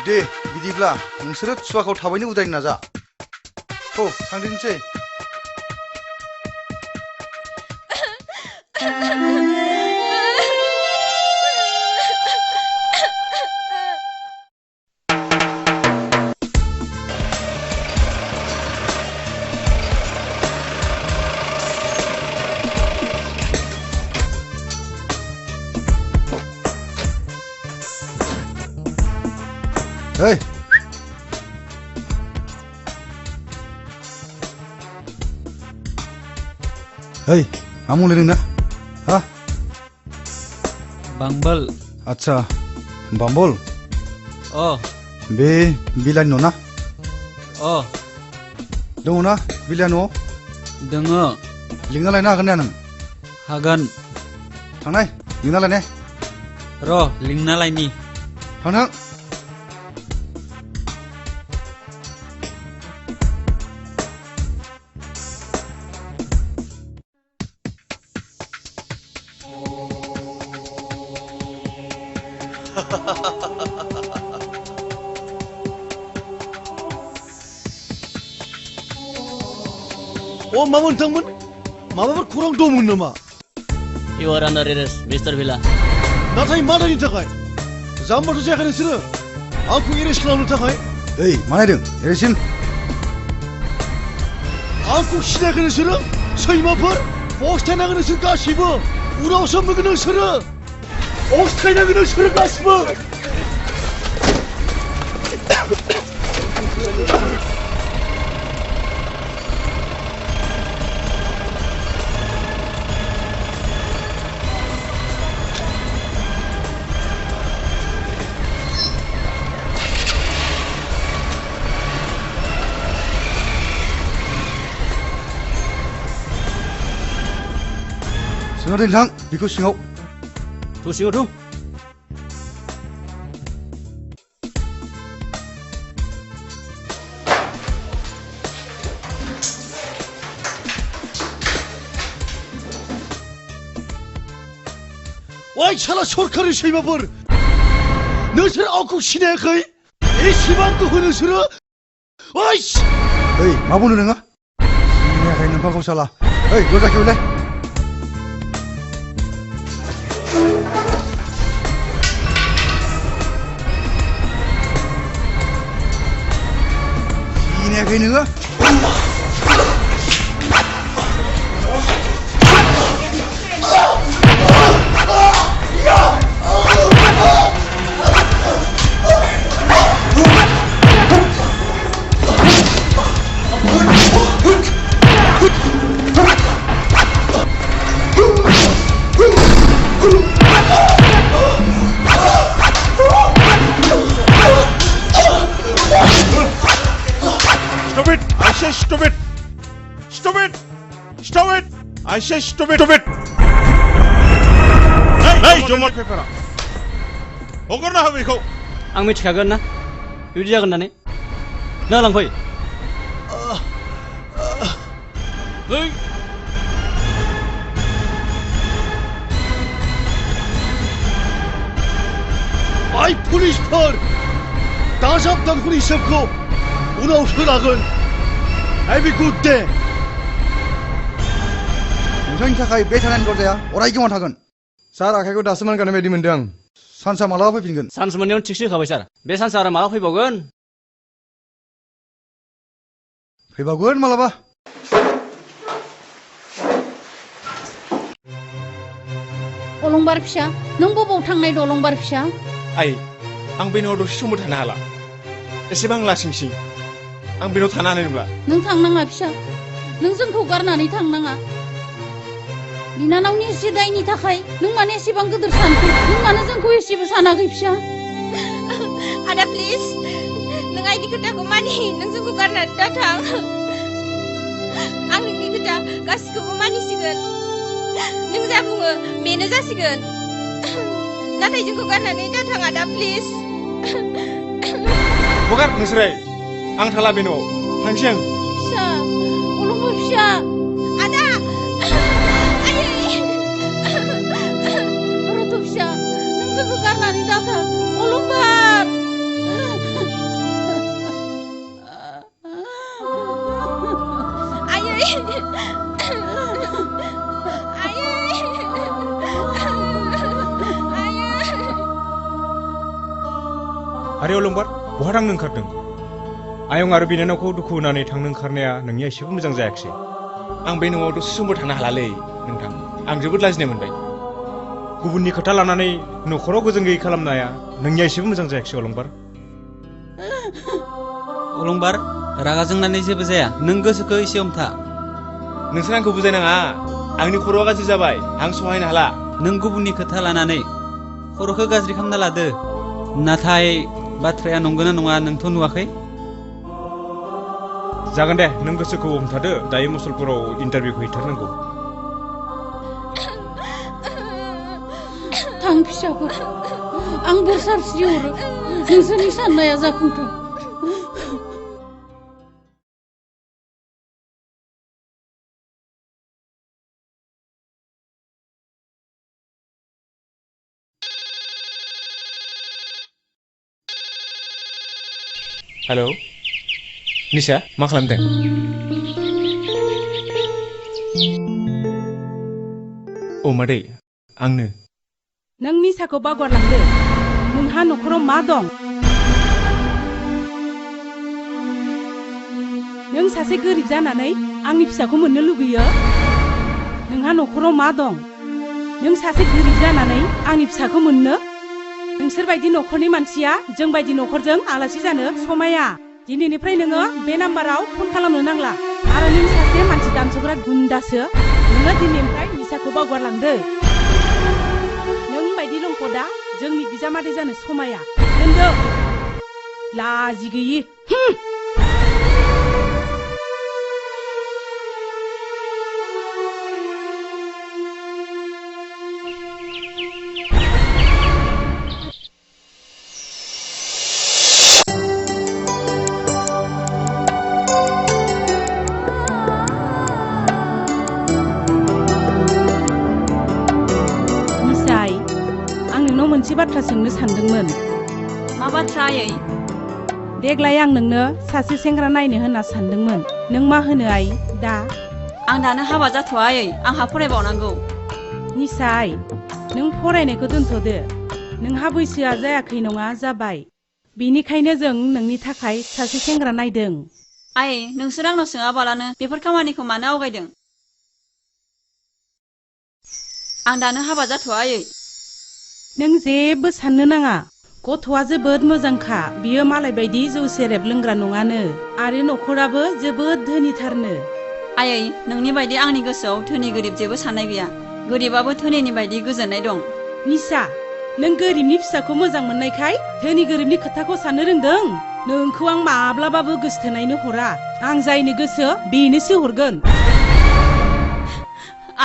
दे बिदिब्ला नोंसोरो सुवाखौ थाबैनो उदायनो नाजा। थांदिनोसै। Hei, hei, kamu liring na? Hah? Bangbal. Acha, Bambol. Oh. Be bilan no na? Oh. Dong na bilan no? Dengo. Lingna lain na kan nang? Hagan. Tangnai, lingna lain ne? Ro, lingna lain ni. Tangnang. मामोन थांमोन माबाफोर खौरां दंमोन नामा? You are under arrest, Mr. Villa. नाथाय मानि थाखाय जाम्बाथ' जायाखै नोंसोरो आंखौ एरेस्ट खालामनो थाखाय? Hei, मानायदों एरेस्टसिन? आंखौ सिनायाखै नोंसोरो सैमाफोर अस्थायनांगोन नोंसोर गासिबो उनावसो मोनगोन नोंसोरो अस्थायनांगोन नोंसोरो गासिबो Siapa yang biku singau? Tu singau tu. Wah, salah सरखारि सैमाफोर नोंसोर आंखौ सिनायाखै एसेबांखौ नोंसोरो ओइ Hei, मा बुंदों नोङो? सिनायाखै नोंखौ साला. Hei, ज' जाखिबायलै. Sinayakhै नोङो? Stop it! I say stop it! Stop it! Stop it! I say stop it! Stop it! Hey, जमा पेपारा हगारना हो बेखौ आं मिथिखागोन ना बिदि जागोन होननानै नों लांफै Hey! Ay polisफोर दाजाबदां हिसाबखौ उनाव होलागोन Have a good day. नोंथांनि थाखाय बे थानायनि दरजाया अरायगोमाव थागोन. सार आखाइखौ दासो मानगानाय बायदि मोनदों आं. सानसा मालाबा फैफिनगोन. सान्स मोननायावनो थिगसो होखाबाय सार बे सान्सआ आरो माला फैबावगोन फैबावगोन मालाबा. अलंबार फिसा नों बबाव थांनाय दलंबार फिसा आइ आं बेनाव दसे समबो थानो हाला एसेबां लासिंसिं आं बेनाव थानो हानाय नंला नों थांनाङा फिसा नों जोंखौ गारनानै थांनाङा बिनानावनि एसे दायनि थाखाय नों मानो एसेबां गिदिर सानखो नों मानो जोंखौ एसेबो सानाखै फिसा आदा प्लिज नों आइनि खोथाखौ मानि नों जोंखौ गारनानै दाथां आं नोंनि खोथा गासिखौबो मानिसिगोन नों जा बुङो बेनो जासिगोन नाथाय जोंखौ गारनानै दाथां आदा प्लिज हगार नोंसोरो आं थाला बे न'आव थांसै आं फिसा अलंबार फिसा आदा आयै रथ' फिसा नों जोंखौ गारनानै दाथां अलंबार आरे अलंबार बहा थांनो ओंखारदों आयं आरो बिनानावखौ दुखु होनानै थांनो ओंखारनाया नोंनिया एसेबो मोजां जायाखिसै आं बे न'आव दसे समबो थानो हालालै नोंथां आं जोबोद लाजिनाय मोनबाय गुबुननि खोथा लानानै न'खराव गोजोन गैयै खालामनाया नोंनिया एसेबो मोजां जायाखिसै अलंबार अलंबार रागा जोंनानै जेबो जाया नों गोसोखौ एसे हमथा नोंसोर आंखौ बुजायनाङा आंनि खर'आ गाज्रि जाबाय आं सहायनो हाला नों गुबुननि खोथा लानानै खर'खौ गाज्रि खालामना लादो नाथाय बाथ्राया नंगौना नङा नोंथ' नुवाखै जागोन दे नों गोसोखौ हमथादो दायो मुसलपुराव इन्टारभिउखौ हैथारनांगौ थां फिसाफोर आं बोर सारस्रिहरो नोंसोरनि साननाया जाफुंथों हेलौ निशा मा खालामदों औ मादै आंनो नों निसाखौ बावगारलांदो नोंहा न'खराव मा दं नों सासे गोरिब जानानै आंनि फिसाखौ मोननो लुगैयो नोंहा न'खराव मा दं नों सासे गोरिब जानानै आंनि फिसाखौ मोननो नोंसोर बायदि न'खरनि मानसिया जों बायदि न'खरजों आलासि जानो समाया दिनैनिफ्राय नोङो बे नाम्बाराव फन खालामनो नांला आरो नों सासे मानसि दानसग्रा गुन्दासो नोङो दिनैनिफ्राय निसाखौ बावगारलांदो नों बायदि लंपदा जोंनि बिजामादै जानो समाया दोनदो लाजि गैयि मोनसे बाथ्रा सोंनो सानदोंमोन मा बाथ्रायै देग्लाय आं नोंनो सासे सेंग्रा नायनो होनना सानदोंमोन नों मा होनो आइ दा आं दानो हाबा जाथ'आ आयै आंहा फरायबावनांगौ निसाय नों फरायनायखौ दोनथ'दो नोंहा बैसोआ जायाखै नङा जाबाय बेनिखायनो जों नोंनि थाखाय सासे सेंग्रा नायदों आयै नोंसोर आंनाव सोङाबालानो बेफोर खामानिखौ मानो आवगायदों आं दानो हाबा जाथ'आ आयै नों जेबो साननो नाङा गथ'आ जोबोद मोजांखा बियो मालाय बायदि जौ सेरेब लोंग्रा नङानो आरो न'खराबो जोबोद धोनिथारनो आयै नोंनि बायदि आंनि गोसोआव धोनि गोरिब जेबो साननाय गैया गोरिबाबो धोनिनि बायदि गोजोननाय दं निसा नों गोरिबनि फिसाखौ मोजां मोननायखाय धोनि गोरिबनि खोथाखौ साननो रोंदों नोंखौ आं माब्लाबाबो गोसोथोनायनो हरा आं जायनो गोसो बेनोसो हरगोन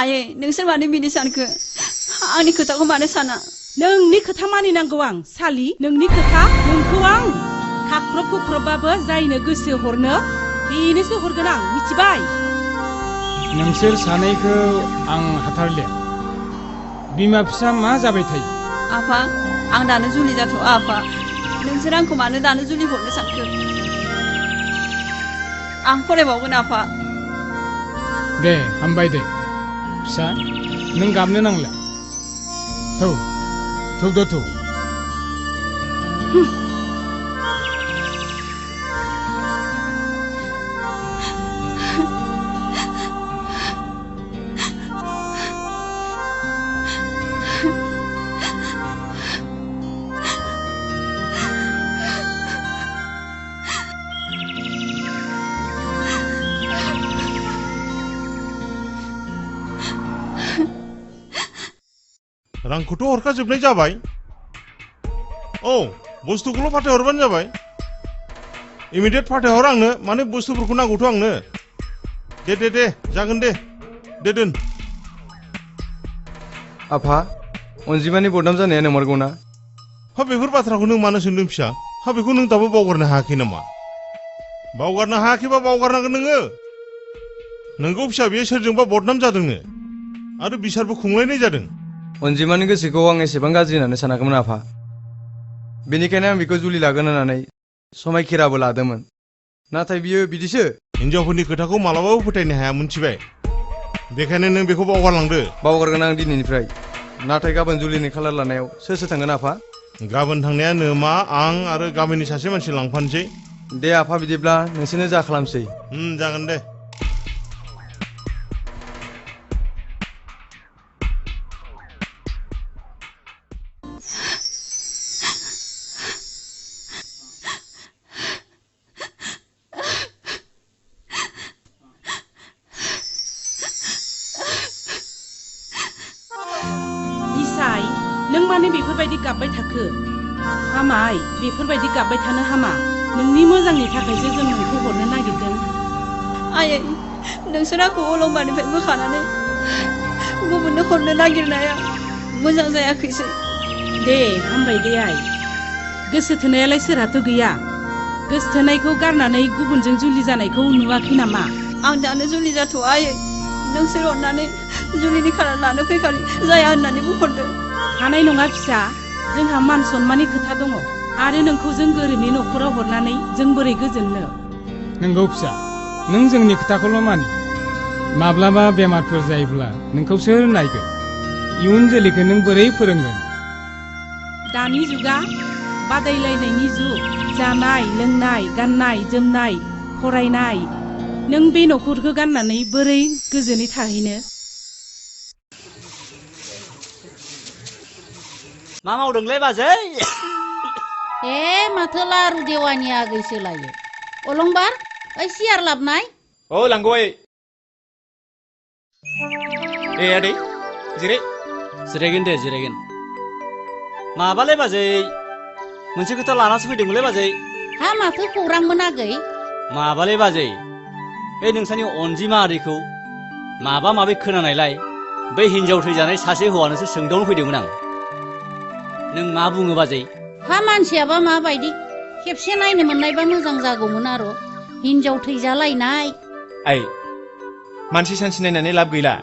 आयै नोंसोर मानो बिदि सानखो आंनि खोथाखौ मानो साना नोंनि खोथा मानिनांगौ आं सालि नोंनि खोथा नोंखौ आं खाख्रब खुख्रबबाबो जायनो गोसो हरनो बेनोसो हरगोन आं मिथिबाय नोंसोर सानैखौ आं हाथारले बिमा फिसा मा जाबाय थायो आफा आं दानो जुलि जाथ'आ आफा नोंसोर आंखौ मानो दानो जुलि हरनो सानखो आं फरायबावगोन आफा दे हामबाय दे फिसा नों गाबनो नांला थौ थौ रांखौथ' हरखाजोबनाय जाबाय औ बुस्थुखौल' फाथायहरबानो जाबाय इमिडियेट फाथायहर आंनो माने बुस्थुफोरखौ नांगौथ' आंनो दे जागोन दे दोन आफा अनजिमानि बदनाम जानाया नंमारगौ ना हा बेफोर बाथ्राखौ नों मानो सोंदों फिसा हा बेखौ नों दाबो बावगारनो हायाखै नामा बावगारनो हायाखैबा बावगारनांगोन नोंगौ फिसा बेयो सोरजोंबा बदनाम जादोंनो आरो बिसारबो खुंलायनाय जादों अनजिमानि गोसोखौ आं एसेबां गाज्रि होननानै सानाखैमोन आफा बेनिखायनो आं बेखौ जुलि लागोन होननानै समायखिराबो लादोंमोन नाथाय बियो बिदिसो हिनजावफोरनि खोथाखौ मालाबाबो फोथायनो हाया मोनथिबाय बेखायनो नों बेखौ बावगारलांदो बावगारगोन आं दिनैनिफ्राय नाथाय गाबोन जुलिनि खालार लानायाव सोर थांगोन आफा गाबोन थांनाया नोमा आं आरो गामिनि सासे मानसि लांफानोसै दे आफा बिदिब्ला नोंसोरनो जा खालामसै जागोन दे निसाय नों मानो बेफोरबायदि गाबबाय थाखो हामाय बेफोरबायदि गाबबाय थानो हामा नोंनि मोजांनि थाखायसो जों नोंखौ हरनो नागिरदों आयै नोंसोर आंखौ अलंबारनिफ्राय बोखानानै गुबुननो हरनो नागिरनाया मोजां जायाखैसै दे हामबाय दे आइ गोसो थोनायालाय सोरहाथ' गैया गोसो थोनायखौ गारनानै गुबुनजों जुलि जानायखौ नुवाखै नामा आं दानो जुलि जाथ'आ आयै नोंसोर अननानै जुलिनि खालार लानो फैखालि जाया होननानै बुंहरदो हानाय नङा फिसा जोंहा मान सन्माननि खोथा दङ आरो नोंखौ जों गोरिबनि न'खराव हरनानै जों बोरै गोजोननो नोंगौ फिसा नों जोंनि खोथाखौल' मानि माब्लाबा बेमारफोर जायोब्ला नोंखौ सोर नायगोन इयुन जोलैखौ नों बोरै फोरोंगोन दानि जुगा बादायलायनायनि जुग जानाय लोंनाय गाननाय जोमनाय फरायनाय नों बे न'खरखौ गाननानै बोरै गोजोनै थाहैनो मा मावदोंलै बाजै ए माथो लारु देवानि आगैसो लायो अलंबार ओइ सियार लाबनाय औ लांगौ आयै ए आदै जिराय जिरायगोन दे जिरायगोन माबालै बाजै मोनसे खोथा लानासो फैदोंमोनलै बाजै हा माथो खौरांमोन आगै माबालै बाजै बे नोंसानि अनजिमा आदैखौ माबा माबि खोनानायलाय बै हिनजाव थैजानाय सासे हौवानोसो सोंदावनो फैदोंमोन आं नों मा बुङो बाजै हा मानसियाबा माबायदि खेबसे नायनो मोननायबा मोजां जागौमोन आरो हिनजाव थैजालायनाय आइ मानसि सानसि नायनानै लाब गैला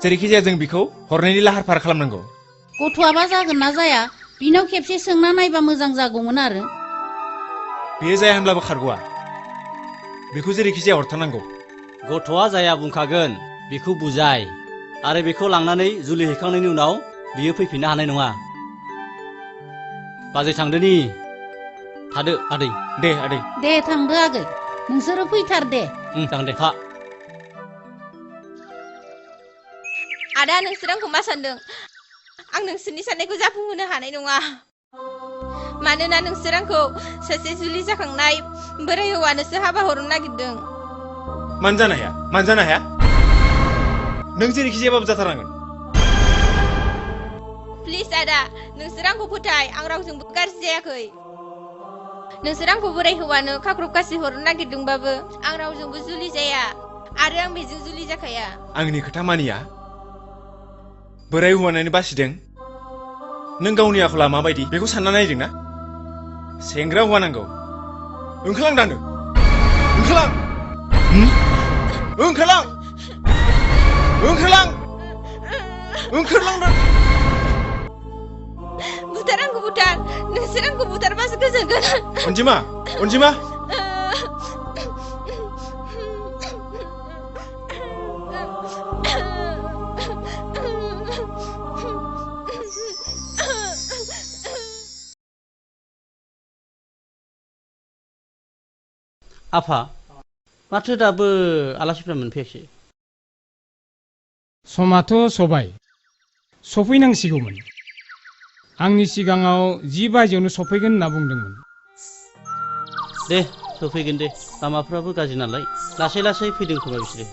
जेरैखि जाया जों बिखौ हरनायनि लाहार फाहार खालामनांगौ गथ'आबा जागोन ना जाया बिनाव खेबसे सोंना नायबा मोजां जागौमोन आरो बेयो जाया होनब्लाबो खारग'आ बेखौ जेरैखि जाया हरथारनांगौ गथ'आ जाया बुंखागोन बेखौ बुजाय आरो बेखौ लांनानै जुलि हैखांनायनि उनाव बियो फैफिननो हानाय नङा बाजै थांदोनि थादो आदै दे आदै दे थांदो आगै नोंसोरो फैथार दे जागोन दे था आदा नोंसोर आंखौ मा सानदों आं नोंसोरनि साननायखौ जाफुंहोनो हानाय नङा मानोना नोंसोर आंखौ सासे जुलि जाखांनाय बोराय हौवानोसो हाबा हरनो नागिरदों मानो जानो हाया नों जेरैखि जायाबाबो जाथारनांगोन प्लिज आदा नोंसोर आंखौ फोथाय आं रावजोंबो गाज्रि जायाखै नोंसोर आंखौ बोराय हौवानो खाख्रब खासि हरनो नागिरदोंबाबो आं रावजोंबो जुलि जाया आरो आं बेजों जुलि जाखाया आंनि खोथा मानिया बोराय हौवानानो बासिदों नों गावनि आखला माबायदि बेखौ सानना नायदों ना सेंग्रा हौवा नांगौ ओंखारलां दानो ओंखारलां बुथार आंखौ बुथार नोंसोर आंखौ बुथारबासो गोजोनगोन अनजिमा आफा माथो दाबो आलासिफ्रा मोनफैयाखै समाथ' सबाय सफैनांसिगौमोन आंनि सिगाङाव 10 बाजियावनो सफैगोन होनना बुंदोंमोन दे सफैगोन दे लामाफ्राबो गाज्रि नालाय लासै लासै फैदों खोमा बिसोरो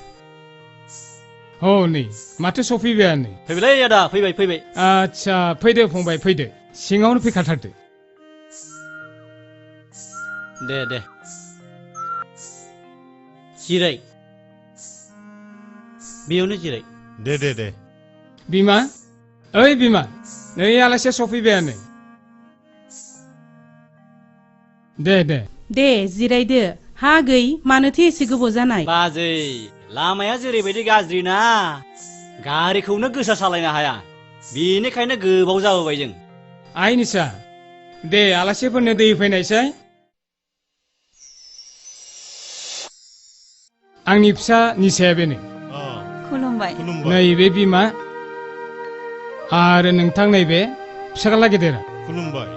औ नै माथो सफैबायानो फैबायलै आदा फैबाय आच्छा फैदो फंबाय फैदो सिङावनो फैखाथारदो दे जिराय बेयावनो जिराय दे बिमा ओइ बिमा नै आलासिया सफैबायानो दे जिरायदो हा गै मानोथो एसे गोबाव जानाय बाजै लामाया जेरैबायदि गाज्रि ना गारिखौनो गोसा सालायनो हाया बेनिखायनो गोबाव जाबोबाय जों आइ निसा दे आलासिफोरनो दै फैनायसै आंनि फिसा निसाया बेनो खुलुमबाय नैबे बिमा आरो नोंथां नैबे फिसाला गेदेरा खुलुमबाय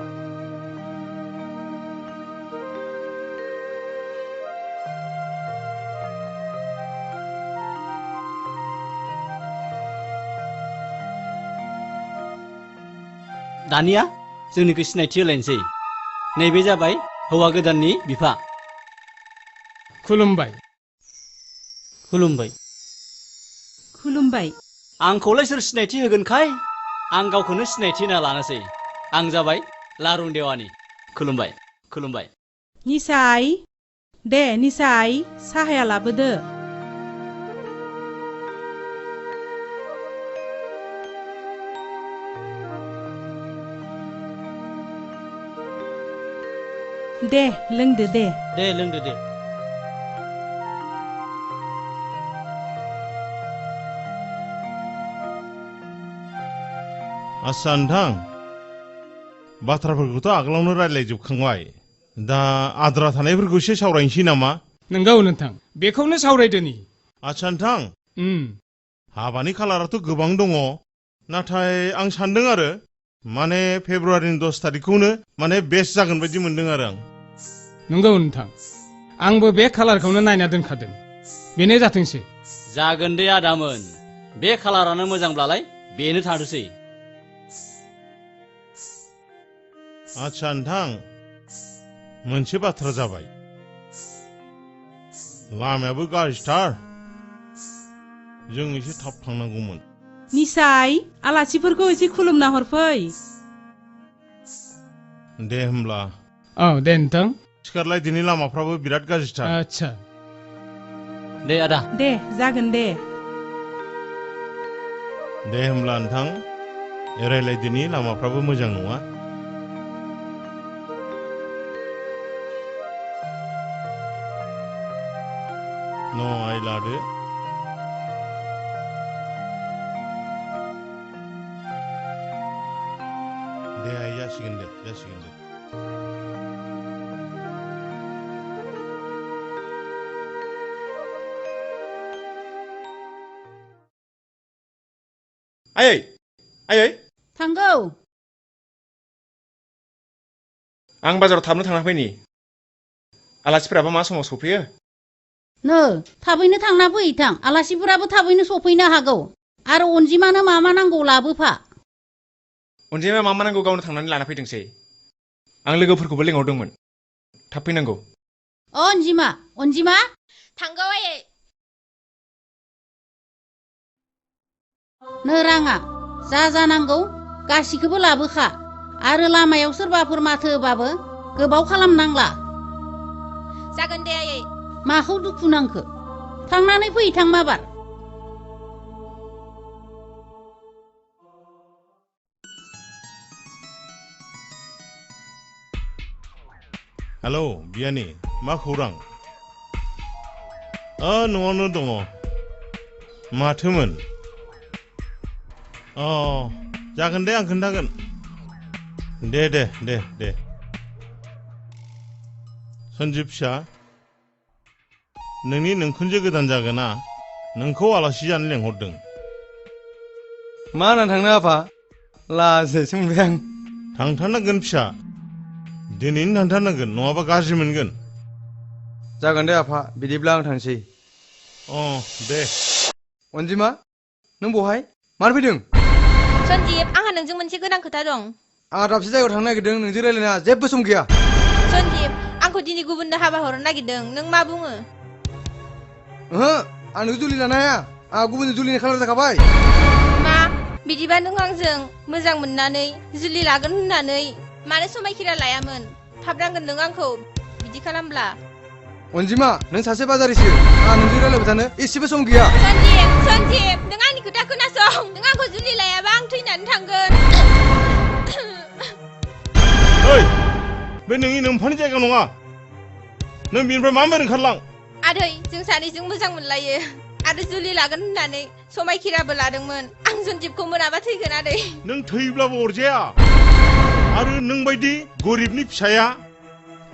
दानिया जोंनिखौ सिनायथि होलायनोसै नैबे जाबाय हौवा गोदाननि बिफा खुलुमबाय खुलुमबाय खुलुमबाय आंखौलाय सोर सिनायथि होगोनखाय आं गावखौनो सिनायथि होना लानोसै आं जाबाय लारुं देवानि खुलुमबाय खुलुमबाय निसाय दे निसाय साहाया लाबोदो दे लोंदो दे लोंदो दे आस्सा नोंथां बाथ्राफोरखौथ' आगोलावनो रायज्लायजोबखांबाय दा आद्रा थानायफोरखौ एसे सावरायनोसै नामा नंगौ नोंथां बेखौनो सावरायदोनि आच्चा नोंथां हाबानि खालाराथ' गोबां दङ नाथाय आं सानदों आरो माने फेब्रुवारिनि 10 तारिखखौनो माने बेस्ट जागोन बायदि मोनदों आरो आं नंगौ नोंथां आंबो बे खालारखौनो नायना दोनखादों बेनो जाथोंसै जागोन दे आदामोन बे खालारानो मोजांब्लालाय बेनो थाथोंसै आच्चा नोंथां मोनसे बाथ्रा जाबाय लामायाबो गाज्रिथार जों एसे थाब थांनांगौमोन निसाय आलासिफोरखौ एसे खुलुमना हरफै दे होमब्ला औ दे नोंथां सिखारलाय दिनै लामाफ्राबो बिराद गाज्रिथार आच्छा दे आदा दे जागोन दे दे होमब्ला नोंथां एरायलाय दिनै लामाफ्राबो मोजां नङा न' आइ लादो दे आइ जासिगोन दे आयै थांगौ आं बाजाराव थाबनो थांना फैनि आलासिफोराबा मा समाव सफैयो नो थाबैनो थांना फै थां आलासिफोराबो थाबैनो सफैनो हागौ आरो अनजिमानो मा मा नांगौ लाबोफा अनजिमाया मा नांगौ गावनो थांनानै लाना फैथोंसै आं लोगोफोरखौबो लेंहरदोंमोन थाब फैनांगौ अनजिमा थांगौ आयै नो राङा जा जानांगौ गासिखौबो लाबोखा आरो लामायाव सोरबाफोर माथो होबाबो गोबाव खालामनांला जागोन दे आयै माखौ दुखु नांखो थांनानै फै थां माबार हेलौ बियानि मा खौरां न'आवनो दङ माथोमोन जागोन दे आं खोन्थागोन दे सन्जिब फिसा नोंनि नोंखुनजो गोदान जागोना नोंखौ आलासि जानो लेंहरदों मा होनना थांनो आफा लाजिसो मोनबाय आं थांथारनांगोन फिसा दिनैनो थांथारनांगोन नङाबा गाज्रि मोनगोन जागोन दे आफा बिदिब्ला आं थांसै दे अनजिमा नों बहाय मानो फैदों सन्जिब आंहा नोंजों मोनसे गोनां खोथा दं आंहा दाबसे जायगायाव थांनो नागिरदों नोंजों रायलायना जेबो सम गैया सन्जिब आंखौ दिनै गुबुननो हाबा हरनो नागिरदों नों मा बुङो आं नों जुलि लानो हाया आंहा गुबुनजों जुलिनि खालार जाखाबाय मा बिदिबा नों आंजों मोजां मोननानै जुलि लागोन होननानै मानो समायखिरा लायामोन थाबनांगोन नों आंखौ बिदि खालामब्ला अनजिमा नों सासे बाजारिसो आंहा नोंजों रायलायबाय थानो एसेबो सम गैया सन्जिब नों आंनि खोथा खोनासं नों आंखौ जुलि लायाबा आं थैनानै थांगोन बे नोंनि नोमफानि जायगा नङा नों बिनिफ्राय माबोरै ओंखारलां आदै जों सानैजों मोजां मोनलायो आरो जुलि लागोन होननानै समायखिराबो लादोंमोन आं सन्जिबखौ मोनाबा थैगोन आदै नों थैब्लाबो अरजाया आरो नों बायदि गरिबनि फिसाया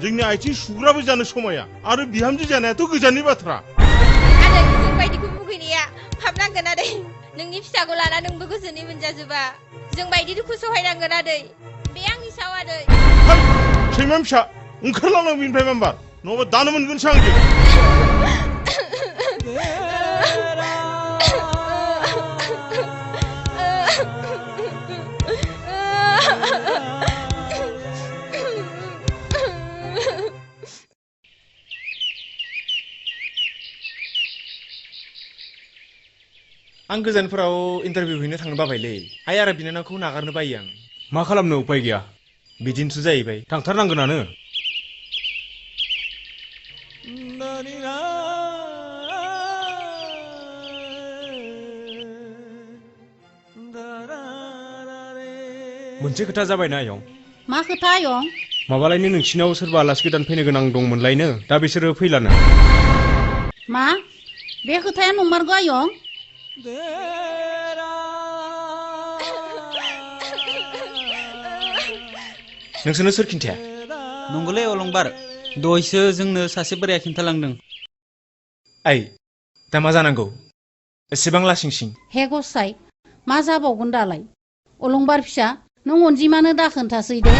जोंनि आथिं सुग्राबो जानो समाया आरो बिहामजो जानायाथ' गोजाननि बाथ्रा आदै जों बायदिखौ मुगैनाया फाबनांगोन आदै नोंनि फिसाखौ लाना नोंबो गोजोनै मोनजाजोबा जों बायदि दुखु सहायनांगोन आदै बे आंनि साव आदै सैमा फिसा ओंखारलांनो बिनिफ्राय मेम्बार नङाबा दानो मोनगोनसो आंजों आं गोजानफोराव इन्टारभिउ हैनो थांनो बाबायलै आइ आरो बिनानावखौ नागारनो बायो आं मा खालामनो उपाय गैया बिदिनोसो जाहैबाय थांथारनांगोनानो मोनसे खोथा जाबायना आयं मा खोथा आयं माबालायनो नोंसिनाव सोरबा आलासि गोदान फैनो गोनां दंमोनलायनो दा बिसोरो फैलानो मा बे खोथाया नंमारगौ आयं नोंसोरनो सोर खिन्थाया नंगौलै अलंबार दहायसो जोंनो सासे बोराया खिन्थालांदों आइ दा मा जानांगौ एसेबां लासिंसिं हे गसाइ मा जाबावगोन दालाय अलंबार फिसा नों अनजिमानो दा खोन्थासै दे